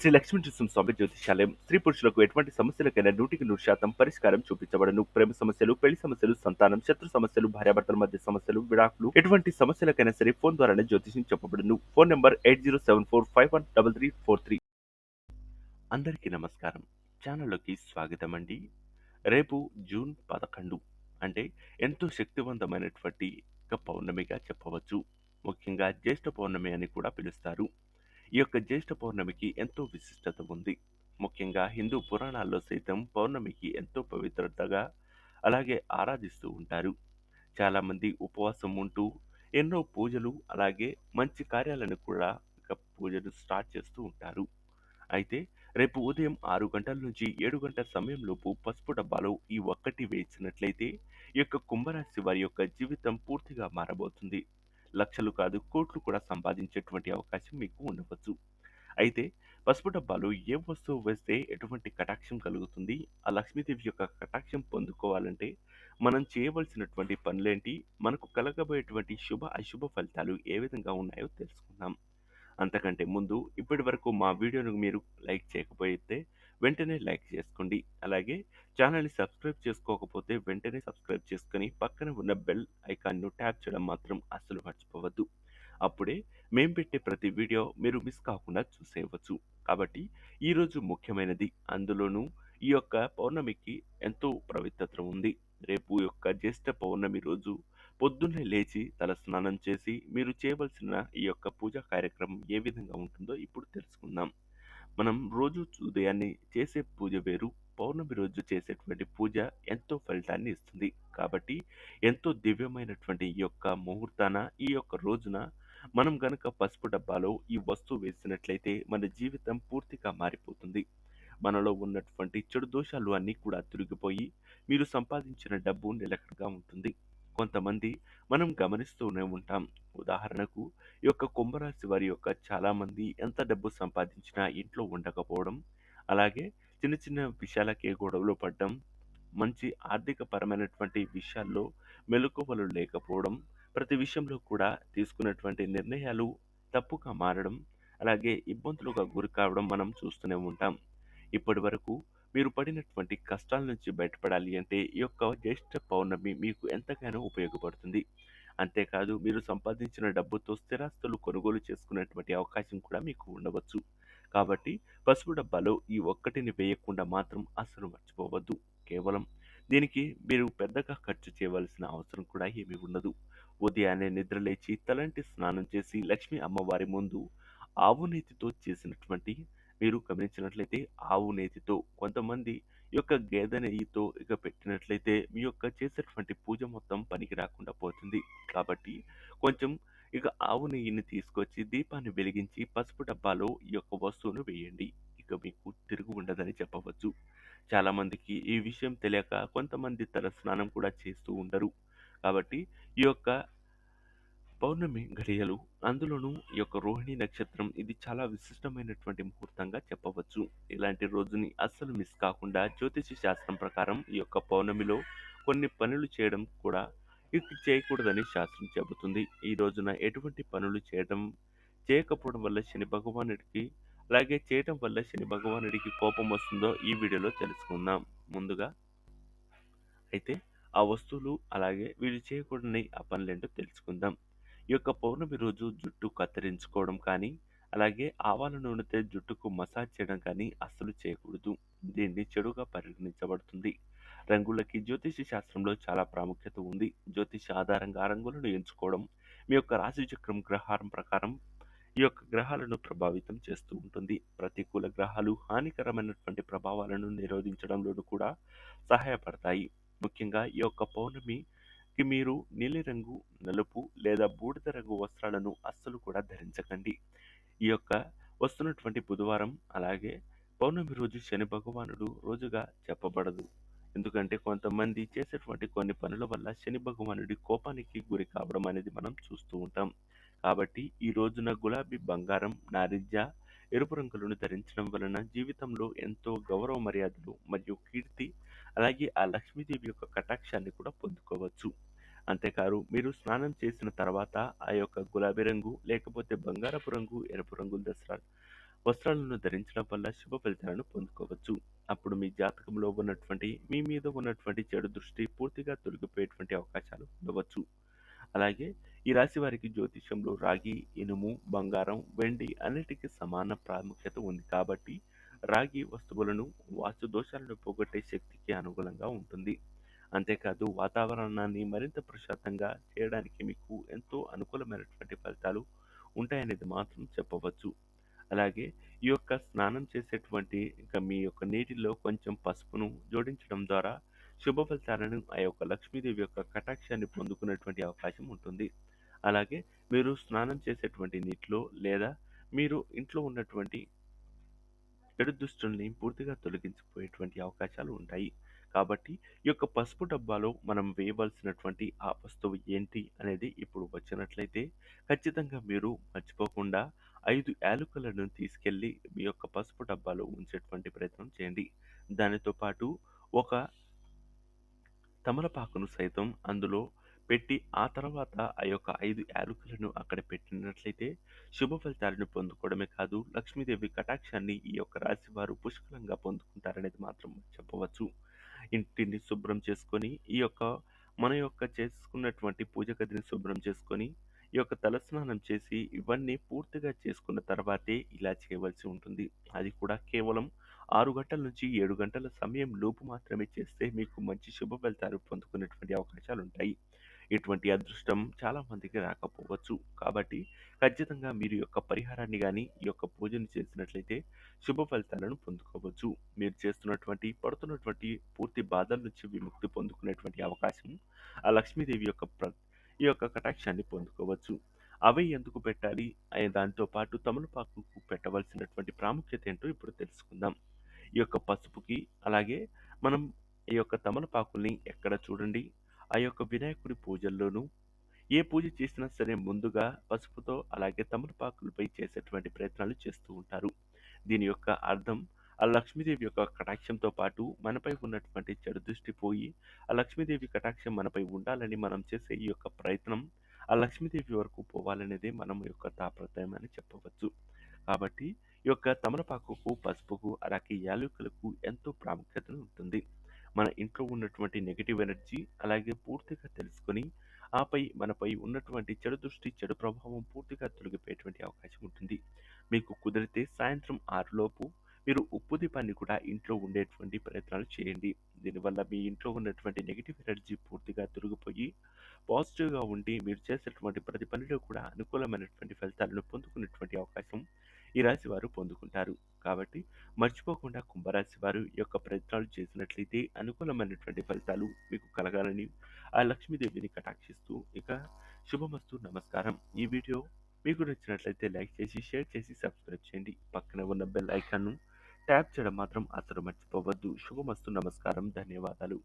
శ్రీ లక్ష్మీ నృసింహస్వామి జ్యోతిషాలయం స్త్రీ పురుషులకు ఎటువంటి సమస్యలకైనా 100% పరిష్కారం చూపించబడను. ప్రేమ సమస్యలు, పెళ్లి సమస్యలు, సంతానం, శత్రు సమస్యలు, భార్యాభర్తల మధ్య సమస్యలు, విడాకులు, ఎటువంటి సమస్యలకైనా సరే ఫోన్ ద్వారానే జ్యోతిషం చెప్పబడును. Phone number 8074513343. అందరికీ నమస్కారం. ఛానల్లోకి స్వాగతం అండి. రేపు జూన్ 11 అంటే ఎంతో శక్తివంతమైనటువంటి ఒక పౌర్ణమిగా చెప్పవచ్చు. ముఖ్యంగా జ్యేష్ఠ పౌర్ణమి అని కూడా పిలుస్తారు. ఈ యొక్క జ్యేష్ఠ పౌర్ణమికి ఎంతో విశిష్టత ఉంది. ముఖ్యంగా హిందూ పురాణాల్లో సైతం పౌర్ణమికి ఎంతో పవిత్రతగా అలాగే ఆరాధిస్తూ ఉంటారు. చాలామంది ఉపవాసం ఉంటూ ఎన్నో పూజలు అలాగే మంచి కార్యాలను కూడా ఇక పూజలు స్టార్ట్ చేస్తూ ఉంటారు. అయితే రేపు ఉదయం 6 గంటల నుంచి 7 గంటల సమయంలోపు పసుపు డబ్బాలో ఈ ఒక్కటి వేయించినట్లయితే ఈ యొక్క కుంభరాశి వారి యొక్క జీవితం పూర్తిగా మారబోతుంది. లక్షలు కాదు కోట్లు కూడా సంపాదించేటువంటి అవకాశం మీకు ఉండవచ్చు. అయితే పసుపు డబ్బాలో ఏ వస్తువు వేస్తే ఎటువంటి కటాక్షం కలుగుతుంది, ఆ లక్ష్మీదేవి యొక్క కటాక్షం పొందుకోవాలంటే మనం చేయవలసినటువంటి పనులేంటి, మనకు కలగబోయేటువంటి శుభ అశుభ ఫలితాలు ఏ విధంగా ఉన్నాయో తెలుసుకుందాం. అంతకంటే ముందు ఇప్పటి వరకు మా వీడియోను మీరు లైక్ చేయకపోతే వెంటనే లైక్ చేసుకోండి. అలాగే ఛానల్ని సబ్స్క్రైబ్ చేసుకోకపోతే వెంటనే సబ్స్క్రైబ్ చేసుకొని పక్కన ఉన్న బెల్ ఐకాన్ను ట్యాప్ చేయడం మాత్రం అస్సలు మర్చిపోవద్దు. అప్పుడే మేము పెట్టే ప్రతి వీడియో మీరు మిస్ కాకుండా చూసేయవచ్చు. కాబట్టి ఈరోజు ముఖ్యమైనది, అందులోనూ ఈ యొక్క పౌర్ణమికి ఎంతో పవిత్రత ఉంది. రేపు యొక్క జ్యేష్ఠ పౌర్ణమి రోజు పొద్దున్నే లేచి తల స్నానం చేసి మీరు చేయవలసిన ఈ యొక్క పూజా కార్యక్రమం ఏ విధంగా ఉంటుందో ఇప్పుడు తెలుసుకుందాం. మనం రోజు ఉదయాన్నే చేసే పూజ వేరు, పౌర్ణమి రోజు చేసేటువంటి పూజ ఎంతో ఫలితాన్ని ఇస్తుంది. కాబట్టి ఎంతో దివ్యమైనటువంటి ఈ యొక్క ముహూర్తాన, ఈ యొక్క రోజున మనం గనక పసుపు డబ్బాలో ఈ వస్తువు వేసినట్లయితే మన జీవితం పూర్తిగా మారిపోతుంది. మనలో ఉన్నటువంటి చెడు దోషాలు అన్నీ కూడా తొలగిపోయి మీరు సంపాదించిన డబ్బు నిలకడగా ఉంటుంది. కొంతమంది మనం గమనిస్తూనే ఉంటాం. ఉదాహరణకు ఈ యొక్క కుంభరాశి వారి యొక్క చాలామంది ఎంత డబ్బు సంపాదించినా ఇంట్లో ఉండకపోవడం, అలాగే చిన్న చిన్న విషయాలకే గొడవలు పడడం, మంచి ఆర్థిక పరమైనటువంటి విషయాల్లో మెలకువలు లేకపోవడం, ప్రతి విషయంలో కూడా తీసుకున్నటువంటి నిర్ణయాలు తప్పుగా మారడం, అలాగే ఇబ్బందులుగా గురి కావడం మనం చూస్తూనే ఉంటాం. ఇప్పటి వరకు మీరు పడినటువంటి కష్టాల నుంచి బయటపడాలి అంటే ఈ యొక్క జ్యేష్ఠ పౌర్ణమి మీకు ఎంతగానో ఉపయోగపడుతుంది. అంతేకాదు మీరు సంపాదించిన డబ్బుతో స్థిరాస్తులు కొనుగోలు చేసుకునేటువంటి అవకాశం కూడా మీకు ఉండవచ్చు. కాబట్టి పసుపు డబ్బాలో ఈ ఒక్కటిని వేయకుండా మాత్రం అస్సలు మర్చిపోవద్దు. కేవలం దీనికి మీరు పెద్దగా ఖర్చు చేయవలసిన అవసరం కూడా ఏమీ ఉండదు. ఉదయాన్నే నిద్రలేచి తలంటి స్నానం చేసి లక్ష్మీ అమ్మవారి ముందు ఆవు నేతితో చేసినటువంటి, మీరు గమనించినట్లయితే ఆవు నేతితో, కొంతమంది ఈ యొక్క గేదె నెయ్యితో ఇక పెట్టినట్లయితే మీ యొక్క చేసేటువంటి పూజ మొత్తం పనికి రాకుండా పోతుంది. కాబట్టి కొంచెం ఇక ఆవు నెయ్యిని తీసుకొచ్చి దీపాన్ని వెలిగించి పసుపు డబ్బాలో ఈ యొక్క వస్తువును వేయండి. ఇక మీకు తిరుగు ఉండదని చెప్పవచ్చు. చాలామందికి ఈ విషయం తెలియక కొంతమంది తల స్నానం కూడా చేస్తూ ఉండరు. కాబట్టి ఈ యొక్క పౌర్ణమి ఘడియలు, అందులోనూ ఈ యొక్క రోహిణి నక్షత్రం, ఇది చాలా విశిష్టమైనటువంటి ముహూర్తంగా చెప్పవచ్చు. ఇలాంటి రోజుని అస్సలు మిస్ కాకుండా జ్యోతిష శాస్త్రం ప్రకారం ఈ యొక్క పౌర్ణమిలో కొన్ని పనులు చేయడం కూడా ఇక చేయకూడదని శాస్త్రం చెబుతుంది. ఈ రోజున ఎటువంటి పనులు చేయకపోవడం వల్ల శని భగవానుడికి, అలాగే చేయటం వల్ల శని భగవానుడికి కోపం వస్తుందో ఈ వీడియోలో తెలుసుకుందాం. ముందుగా అయితే ఆ వస్తువులు అలాగే వీళ్ళు చేయకూడని ఆ పనులేంటో తెలుసుకుందాం. ఈ యొక్క పౌర్ణమి రోజు జుట్టు కత్తిరించుకోవడం కానీ, అలాగే ఆవాల నూనెతో జుట్టుకు మసాజ్ చేయడం కానీ అస్సలు చేయకూడదు. దీన్ని చెడుగా పరిగణించబడుతుంది. రంగులకి జ్యోతిష శాస్త్రంలో చాలా ప్రాముఖ్యత ఉంది. జ్యోతిష ఆధారంగా ఆ రంగులను ఎంచుకోవడం మీ యొక్క రాశి చక్రం గ్రహారం ప్రకారం ఈ యొక్క గ్రహాలను ప్రభావితం చేస్తూ ఉంటుంది. ప్రతికూల గ్రహాలు హానికరమైనటువంటి ప్రభావాలను నిరోధించడంలోనూ కూడా సహాయపడతాయి. ముఖ్యంగా ఈ యొక్క పౌర్ణమికి మీరు నీలిరంగు, నలుపు లేదా బూడిద రంగు వస్త్రాలను అస్సలు కూడా ధరించకండి. ఈ యొక్క వస్తున్నటువంటి బుధవారం అలాగే పౌర్ణమి రోజు శని భగవానుడు రోజుగా చెప్పబడదు. ఎందుకంటే కొంతమంది చేసేటువంటి కొన్ని పనుల వల్ల శని భగవానుడి కోపానికి గురి కావడం అనేది మనం చూస్తూ ఉంటాం. కాబట్టి ఈ రోజున గులాబీ, బంగారం, నారింజ, ఎరుపు రంగులను ధరించడం వలన జీవితంలో ఎంతో గౌరవ మర్యాదలు మరియు కీర్తి, అలాగే ఆ లక్ష్మీదేవి యొక్క కటాక్షాన్ని కూడా పొందుకోవచ్చు. అంతేకాదు మీరు స్నానం చేసిన తర్వాత ఆ యొక్క గులాబీ రంగు లేకపోతే బంగారపు రంగు, ఎరుపు రంగు వస్త్రాలను ధరించడం వల్ల శుభ ఫలితాలను పొందుకోవచ్చు. అప్పుడు మీ జాతకంలో ఉన్నటువంటి మీ మీద ఉన్నటువంటి చెడు దృష్టి పూర్తిగా తొలగిపోయేటువంటి అవకాశాలు ఉండవచ్చు. అలాగే ఈ రాశి వారికి జ్యోతిష్యంలో రాగి, ఇనుము, బంగారం, వెండి అన్నిటికీ సమాన ప్రాముఖ్యత ఉంది కాబట్టి రాగి వస్తువులను వాస్తు దోషాలను పోగొట్టే శక్తికి అనుకూలంగా ఉంటుంది. అంతేకాదు వాతావరణాన్ని మరింత ప్రశాంతంగా చేయడానికి మీకు ఎంతో అనుకూలమైనటువంటి ఫలితాలు ఉంటాయనేది మాత్రం చెప్పవచ్చు. అలాగే ఈ యొక్క స్నానం చేసేటువంటి ఇంకా మీ యొక్క నీటిలో కొంచెం పసుపును జోడించడం ద్వారా శుభ ఫలితాలను ఆ యొక్క లక్ష్మీదేవి యొక్క కటాక్షాన్ని పొందుకునేటువంటి అవకాశం ఉంటుంది. అలాగే మీరు స్నానం చేసేటువంటి నీటిలో లేదా మీరు ఇంట్లో ఉన్నటువంటి చెడు దుస్తుల్ని పూర్తిగా తొలగించిపోయేటువంటి అవకాశాలు ఉంటాయి. కాబట్టి ఈ యొక్క పసుపు డబ్బాలో మనం వేయవలసినటువంటి ఆ వస్తువు ఏంటి అనేది ఇప్పుడు వచ్చినట్లయితే ఖచ్చితంగా మీరు మర్చిపోకుండా 5 యాలకులను తీసుకెళ్ళి మీ యొక్క పసుపు డబ్బాలో ఉంచేటువంటి ప్రయత్నం చేయండి. దానితో పాటు ఒక తమలపాకును సైతం అందులో పెట్టి ఆ తర్వాత ఆ యొక్క 5 యాలకులను అక్కడ పెట్టినట్లయితే శుభ ఫలితాలను పొందుకోవడమే కాదు, లక్ష్మీదేవి కటాక్షాన్ని ఈ యొక్క రాశి వారు పుష్కలంగా పొందుకుంటారనేది మాత్రం చెప్పవచ్చు. ఇంటిని శుభ్రం చేసుకొని ఈ యొక్క మన యొక్క చేసుకున్నటువంటి పూజ గదిని శుభ్రం చేసుకొని ఈ యొక్క తలస్నానం చేసి ఇవన్నీ పూర్తిగా చేసుకున్న తర్వాతే ఇలా చేయవలసి ఉంటుంది. అది కూడా కేవలం 6 గంటల నుంచి 7 గంటల సమయం లోపు మాత్రమే చేస్తే మీకు మంచి శుభ ఫలితాలు పొందుకునేటువంటి అవకాశాలుంటాయి. ఇటువంటి అదృష్టం చాలా మందికి రాకపోవచ్చు. కాబట్టి ఖచ్చితంగా మీరు ఈ యొక్క పరిహారాన్ని గాని, ఈ యొక్క పూజను చేసినట్లయితే శుభ ఫలితాలను పొందుకోవచ్చు. మీరు పడుతున్నటువంటి పూర్తి బాధల నుంచి విముక్తి పొందుకునేటువంటి అవకాశం ఆ లక్ష్మీదేవి యొక్క ఈ యొక్క కటాక్షాన్ని పొందుకోవచ్చు. అవి ఎందుకు పెట్టాలి అనే దానితో పాటు తమలపాకుకు పెట్టవలసినటువంటి ప్రాముఖ్యత ఏంటో ఇప్పుడు తెలుసుకుందాం. ఈ యొక్క పసుపుకి అలాగే మనం ఈ యొక్క తమలపాకుల్ని ఎక్కడ చూడండి ఆ యొక్క వినాయకుడి పూజల్లోనూ ఏ పూజ చేసినా సరే ముందుగా పసుపుతో అలాగే తమలపాకులపై చేసేటువంటి ప్రయత్నాలు చేస్తూ ఉంటారు. దీని యొక్క అర్థం ఆ లక్ష్మీదేవి యొక్క కటాక్షంతో పాటు మనపై ఉన్నటువంటి చెడు దృష్టి పోయి ఆ లక్ష్మీదేవి కటాక్షం మనపై ఉండాలని మనం చేసే ఈ యొక్క ప్రయత్నం ఆ లక్ష్మీదేవి వరకు పోవాలనేదే మనం యొక్క తాపత్రయం అని చెప్పవచ్చు. కాబట్టి ఈ యొక్క తమలపాకుకు, పసుపుకు, అలాగే యాలకులకు ఎంతో ప్రాముఖ్యత ఉంటుంది. మన ఇంట్లో ఉన్నటువంటి నెగెటివ్ ఎనర్జీ అలాగే పూర్తిగా తెలుసుకొని ఆపై మనపై ఉన్నటువంటి చెడు దృష్టి, చెడు ప్రభావం పూర్తిగా తొలగిపోయేటువంటి అవకాశం ఉంటుంది. మీకు కుదిరితే సాయంత్రం 6 లోపు మీరు ఉప్పు దీపాన్ని కూడా ఇంట్లో ఉండేటువంటి ప్రయత్నాలు చేయండి. దీనివల్ల మీ ఇంట్లో ఉన్నటువంటి నెగెటివ్ ఎనర్జీ పూర్తిగా తొలగిపోయి పాజిటివ్‌గా ఉండి మీరు చేసేటువంటి ప్రతి పనిలో కూడా అనుకూలమైనటువంటి ఫలితాలను పొందుకునేటువంటి అవకాశం ఈ రాశి వారు పొందుకుంటారు. కాబట్టి మర్చిపోకుండా కుంభరాశి వారు ఈ యొక్క ప్రయత్నాలు చేసినట్లయితే అనుకూలమైనటువంటి ఫలితాలు మీకు కలగాలని ఆ లక్ష్మీదేవిని కటాక్షిస్తూ ఇక శుభమస్తు నమస్కారం. ఈ వీడియో మీకు నచ్చినట్లయితే లైక్ చేసి, షేర్ చేసి, సబ్స్క్రైబ్ చేయండి. పక్కన ఉన్న బెల్ ఐకాన్‌ను ట్యాప్ చేయడం మాత్రం అస్సలు మర్చిపోవద్దు. శుభమస్తు నమస్కారం. ధన్యవాదాలు.